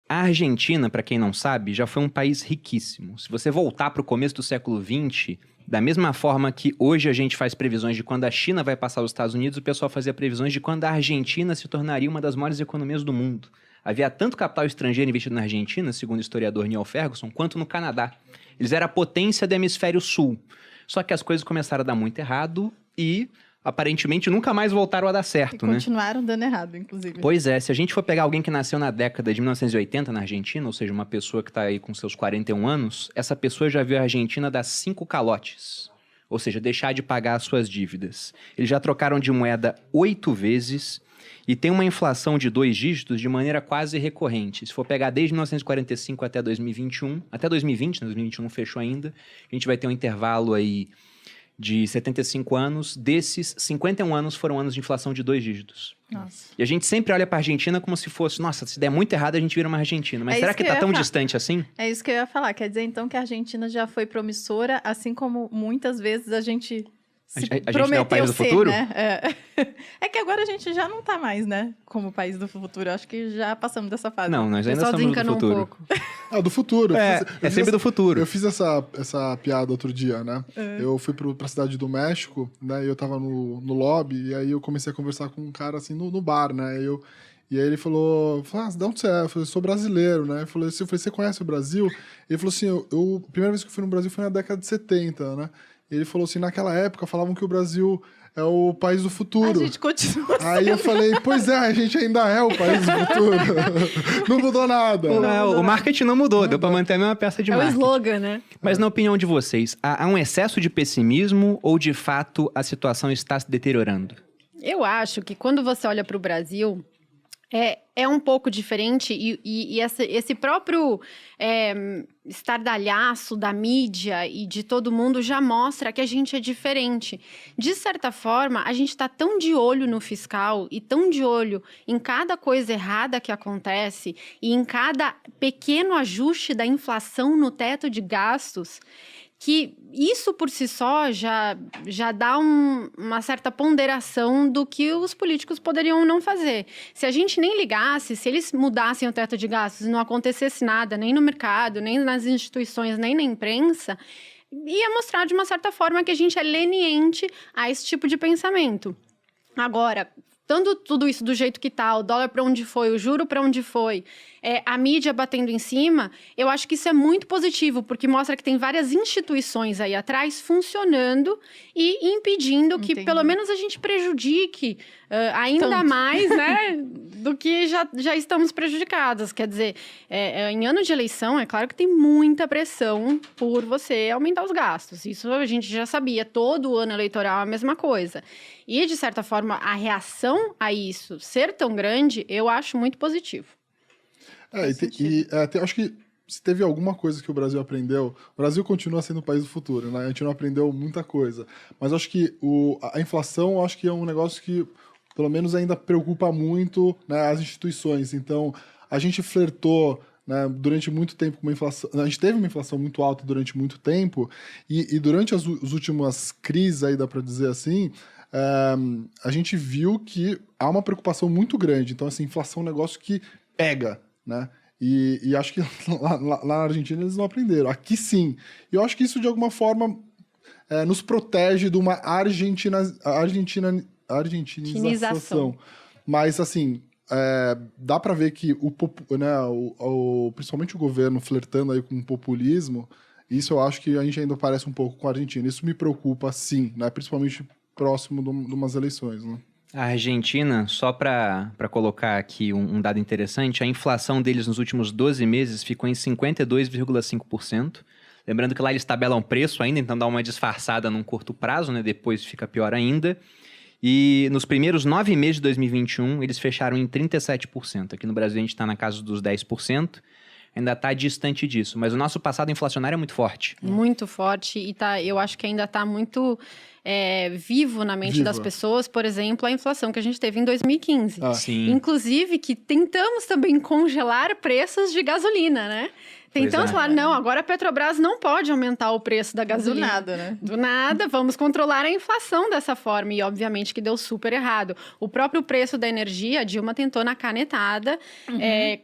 A Argentina, para quem não sabe, já foi um país riquíssimo. Se você voltar para o começo do século XX, da mesma forma que hoje a gente faz previsões de quando a China vai passar os Estados Unidos, o pessoal fazia previsões de quando a Argentina se tornaria uma das maiores economias do mundo. Havia tanto capital estrangeiro investido na Argentina, segundo o historiador Neil Ferguson, quanto no Canadá. Eles eram a potência do hemisfério sul. Só que as coisas começaram a dar muito errado e, aparentemente, nunca mais voltaram a dar certo, né? Continuaram dando errado, inclusive. Pois é, se a gente for pegar alguém que nasceu na década de 1980 na Argentina, ou seja, uma pessoa que está aí com seus 41 anos, essa pessoa já viu a Argentina dar 5 calotes. Ou seja, deixar de pagar as suas dívidas. Eles já trocaram de moeda 8 vezes e tem uma inflação de 2 dígitos de maneira quase recorrente. Se for pegar desde 1945 até 2021, até 2020, né, 2021 não fechou ainda, a gente vai ter um intervalo aí de 75 anos. Desses, 51 anos foram anos de inflação de 2 dígitos. Nossa. E a gente sempre olha pra Argentina como se fosse, nossa, se der muito errado a gente vira uma Argentina. Mas É será isso que que tá eu ia tão falar. distante assim? É isso que eu ia falar. Quer dizer, então, que a Argentina já foi promissora, assim como muitas vezes a gente se A gente é o prometeu país do ser, futuro? né? É que agora a gente já não tá mais, né? Como país do futuro. Acho que já passamos dessa fase. Não, nós O ainda pessoal somos do desencanou um futuro. pouco. Do futuro. É sempre do futuro. Eu fiz essa piada outro dia, né? Eu fui pra cidade do México, né? E eu tava no lobby, e aí eu comecei a conversar com um cara, assim, no bar, né? E aí ele falou, de onde você é? Eu falei, sou brasileiro, né? Eu falei, você conhece o Brasil? Ele falou assim, a primeira vez que eu fui no Brasil foi na década de 70, né? E ele falou assim, naquela época falavam que o Brasil é o país do futuro. A gente continua Aí eu falei, pois é, a gente ainda é o país do futuro. Não mudou nada. O marketing não mudou, deu pra manter a mesma peça de É o marketing. slogan, né? Mas na opinião de vocês, há um excesso de pessimismo ou de fato a situação está se deteriorando? Eu acho que quando você olha para o Brasil, é um pouco diferente e esse próprio estardalhaço da mídia e de todo mundo já mostra que a gente é diferente. De certa forma, a gente está tão de olho no fiscal e tão de olho em cada coisa errada que acontece e em cada pequeno ajuste da inflação no teto de gastos, que isso por si só já dá uma certa ponderação do que os políticos poderiam não fazer. Se a gente nem ligasse, se eles mudassem o teto de gastos e não acontecesse nada, nem no mercado, nem nas instituições, nem na imprensa, ia mostrar de uma certa forma que a gente é leniente a esse tipo de pensamento. Agora, estando tudo isso do jeito que tá, o dólar para onde foi, o juro para onde foi, a mídia batendo em cima, eu acho que isso é muito positivo, porque mostra que tem várias instituições aí atrás funcionando e impedindo que, pelo menos, a gente prejudique ainda mais, né, do que já estamos prejudicadas. Quer dizer, em ano de eleição, é claro que tem muita pressão por você aumentar os gastos. Isso a gente já sabia, todo ano eleitoral é a mesma coisa. E, de certa forma, a reação a isso ser tão grande, eu acho muito positivo. Acho que se teve alguma coisa que o Brasil aprendeu, o Brasil continua sendo o país do futuro, né? A gente não aprendeu muita coisa. Mas acho que a inflação, acho que é um negócio que, pelo menos, ainda preocupa muito, né, as instituições. Então, a gente flertou, né, durante muito tempo com uma inflação. A gente teve uma inflação muito alta durante muito tempo, e durante as últimas crises, aí dá para dizer assim, a gente viu que há uma preocupação muito grande. Então, assim, inflação é um negócio que pega, né? E acho que lá na Argentina eles não aprenderam. Aqui sim. E eu acho que isso, de alguma forma, nos protege de uma argentinização. Mas, assim, dá para ver que principalmente o governo flertando aí com o populismo, isso eu acho que a gente ainda parece um pouco com a Argentina. Isso me preocupa, sim, né? Principalmente próximo de umas eleições, né? A Argentina, só para colocar aqui um dado interessante, a inflação deles nos últimos 12 meses ficou em 52,5%. Lembrando que lá eles tabelam preço ainda, então dá uma disfarçada num curto prazo, né? Depois fica pior ainda. E nos primeiros 9 meses de 2021, eles fecharam em 37%. Aqui no Brasil a gente está na casa dos 10%. Ainda está distante disso. Mas o nosso passado inflacionário é muito forte. Muito forte. E eu acho que ainda está muito vivo na mente das pessoas. Por exemplo, a inflação que a gente teve em 2015. Sim. Inclusive, que tentamos também congelar preços de gasolina, né? Tem Pois tantos é. lá, não, agora a Petrobras não pode aumentar o preço da Do gasolina. nada, né? Do nada, vamos controlar a inflação dessa forma. E, obviamente, que deu super errado. O próprio preço da energia, a Dilma tentou na canetada,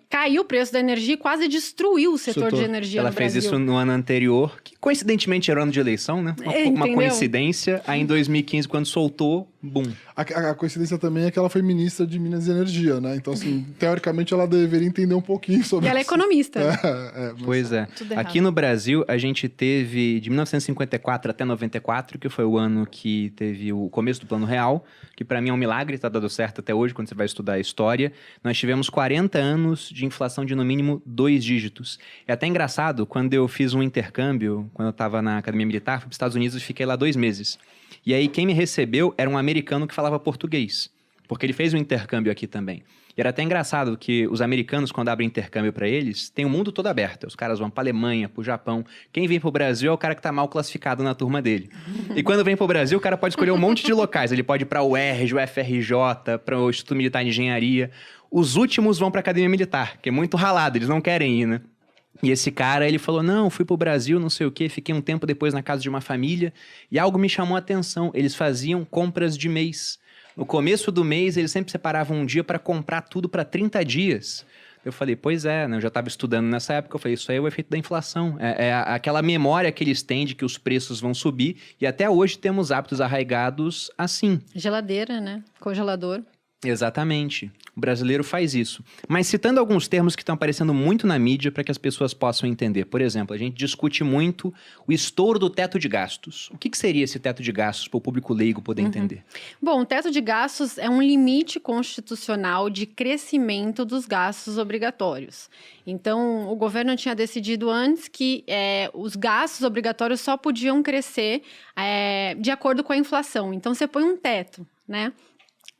caiu o preço da energia e quase destruiu o setor de energia Ela no fez Brasil. isso no ano anterior, que coincidentemente era ano de eleição, né? Uma Entendeu? coincidência. Aí em 2015, quando soltou, bum. A coincidência também é que ela foi ministra de Minas e Energia, né? Então, assim, teoricamente ela deveria entender um pouquinho sobre E ela é isso. economista. Mas- Pois é. Tudo errado. Aqui no Brasil, a gente teve de 1954 até 94, que foi o ano que teve o começo do Plano Real, que para mim é um milagre, tá dando certo até hoje, quando você vai estudar a história. Nós tivemos 40 anos de inflação de no mínimo 2 dígitos. É até engraçado, quando eu fiz um intercâmbio, quando eu estava na Academia Militar, fui para os Estados Unidos e fiquei lá 2 meses. E aí quem me recebeu era um americano que falava português, porque ele fez um intercâmbio aqui também. E era até engraçado que os americanos, quando abrem intercâmbio para eles, tem o mundo todo aberto. Os caras vão para Alemanha, para o Japão. Quem vem para o Brasil é o cara que está mal classificado na turma dele. E quando vem para o Brasil, o cara pode escolher um monte de locais. Ele pode ir para o UERJ, o FRJ, para o Instituto Militar de Engenharia. Os últimos vão para a Academia Militar, que é muito ralado, eles não querem ir, né? E esse cara, ele falou, não, fui pro Brasil, não sei o quê, fiquei um tempo depois na casa de uma família e algo me chamou a atenção, eles faziam compras de mês. No começo do mês, eles sempre separavam um dia para comprar tudo para 30 dias. Eu falei, pois é, né? Eu já estava estudando nessa época, eu falei, isso aí é o efeito da inflação. É aquela memória que eles têm de que os preços vão subir e até hoje temos hábitos arraigados assim. Geladeira, né? Congelador. Exatamente. O brasileiro faz isso. Mas citando alguns termos que estão aparecendo muito na mídia para que as pessoas possam entender. Por exemplo, a gente discute muito o estouro do teto de gastos. O que seria esse teto de gastos para o público leigo poder entender? Bom, o teto de gastos é um limite constitucional de crescimento dos gastos obrigatórios. Então, o governo tinha decidido antes que os gastos obrigatórios só podiam crescer de acordo com a inflação. Então, você põe um teto, né?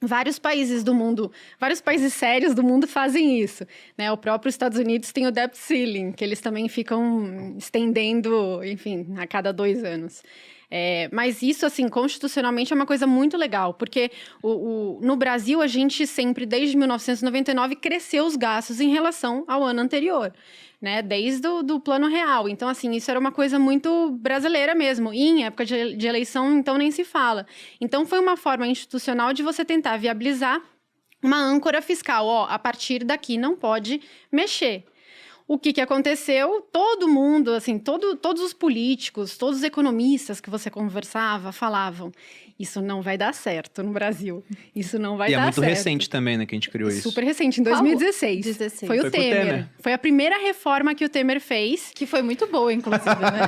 Vários países do mundo, vários países sérios do mundo fazem isso, né? O próprio Estados Unidos tem o debt ceiling, que eles também ficam estendendo, enfim, a cada 2 anos. Mas isso, assim, constitucionalmente é uma coisa muito legal, porque no Brasil a gente sempre, desde 1999, cresceu os gastos em relação ao ano anterior, né? Desde o Plano Real. Então, assim, isso era uma coisa muito brasileira mesmo. E em época de eleição, então, nem se fala. Então, foi uma forma institucional de você tentar viabilizar uma âncora fiscal. Ó, a partir daqui não pode mexer. O que aconteceu? Todo mundo, assim, todos os políticos, todos os economistas que você conversava, falavam, isso não vai dar certo no Brasil. Isso não vai E dar é muito certo. recente também, né, que a gente criou isso. Super recente, em Qual? 2016. 16. Foi Foi o com o Temer. Temer. Foi a primeira reforma que o Temer fez, Que foi muito boa, inclusive, né?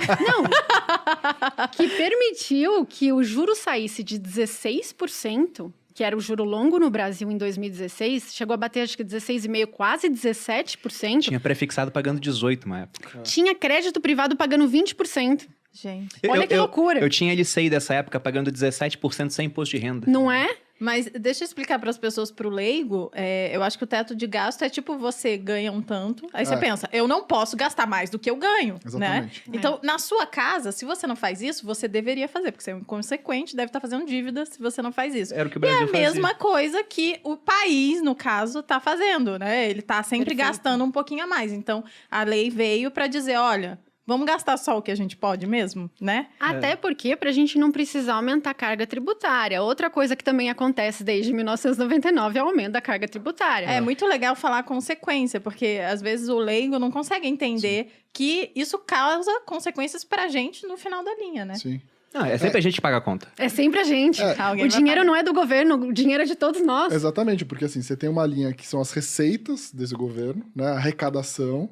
que permitiu que o juro saísse de 16%, que era o juro longo no Brasil em 2016, chegou a bater acho que 16,5%, quase 17%. Tinha prefixado pagando 18 na época. Tinha crédito privado pagando 20%. Gente. Olha que loucura. Eu tinha LCI dessa época pagando 17% sem imposto de renda. Não é? Mas deixa eu explicar para as pessoas, para o leigo, eu acho que o teto de gasto é tipo, você ganha um tanto, aí você pensa, eu não posso gastar mais do que eu ganho, Exatamente. né? Então, na sua casa, se você não faz isso, você deveria fazer, porque você é um inconsequente, deve estar fazendo dívida se você não faz isso. Era o que o E é Brasil a fazia. mesma coisa que o país, no caso, tá fazendo, né? Ele tá sempre Perfeito. gastando um pouquinho a mais. Então, a lei veio para dizer, olha, vamos gastar só o que a gente pode mesmo, né? Até porque, para a gente não precisar aumentar a carga tributária. Outra coisa que também acontece desde 1999 é o aumento da carga tributária. É muito legal falar consequência, porque às vezes o leigo não consegue entender que isso causa consequências pra gente no final da linha, né? Sim. Não, é sempre a gente que paga a conta. É sempre a gente. Alguém O vai dinheiro pagar. não é do governo, o dinheiro é de todos nós. Exatamente, porque assim, você tem uma linha que são as receitas desse governo, né? A arrecadação.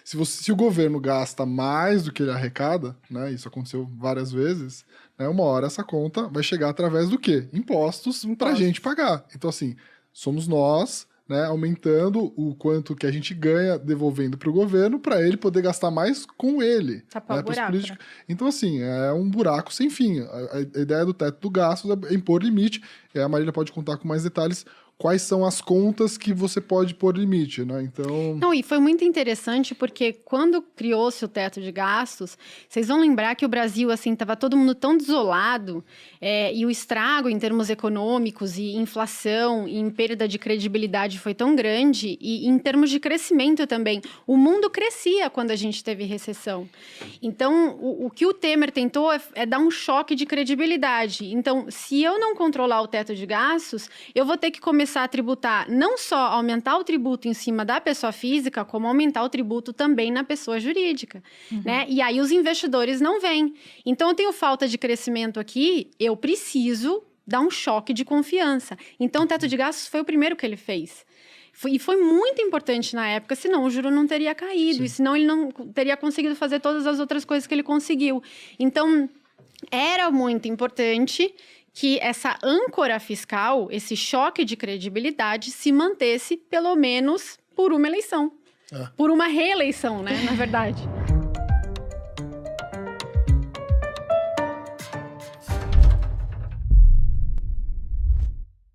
Se o governo gasta mais do que ele arrecada, né? Isso aconteceu várias vezes, né? Uma hora essa conta vai chegar através do quê? Impostos pra gente pagar. Então, assim, somos nós, né, aumentando o quanto que a gente ganha, devolvendo para o governo, para ele poder gastar mais com ele. Tapar o pros buraco, políticos. Então, assim, é um buraco sem fim. A ideia do teto do gasto é impor limite, e aí a Marília pode contar com mais detalhes quais são as contas que você pode pôr limite, né? Então... Não, e foi muito interessante porque quando criou-se o teto de gastos, vocês vão lembrar que o Brasil, assim, estava todo mundo tão desolado e o estrago em termos econômicos e inflação e em perda de credibilidade foi tão grande e em termos de crescimento também. O mundo crescia quando a gente teve recessão. Então, o que o Temer tentou é dar um choque de credibilidade. Então, se eu não controlar o teto de gastos, eu vou ter que começar a tributar, não só aumentar o tributo em cima da pessoa física, como aumentar o tributo também na pessoa jurídica, né? E aí os investidores não vêm. Então, eu tenho falta de crescimento aqui, eu preciso dar um choque de confiança. Então, o teto de gastos foi o primeiro que ele fez. E foi muito importante na época, senão o juro não teria caído, e senão ele não teria conseguido fazer todas as outras coisas que ele conseguiu. Então, era muito importante que essa âncora fiscal, esse choque de credibilidade, se mantesse pelo menos por uma eleição. Por uma reeleição, né, na verdade.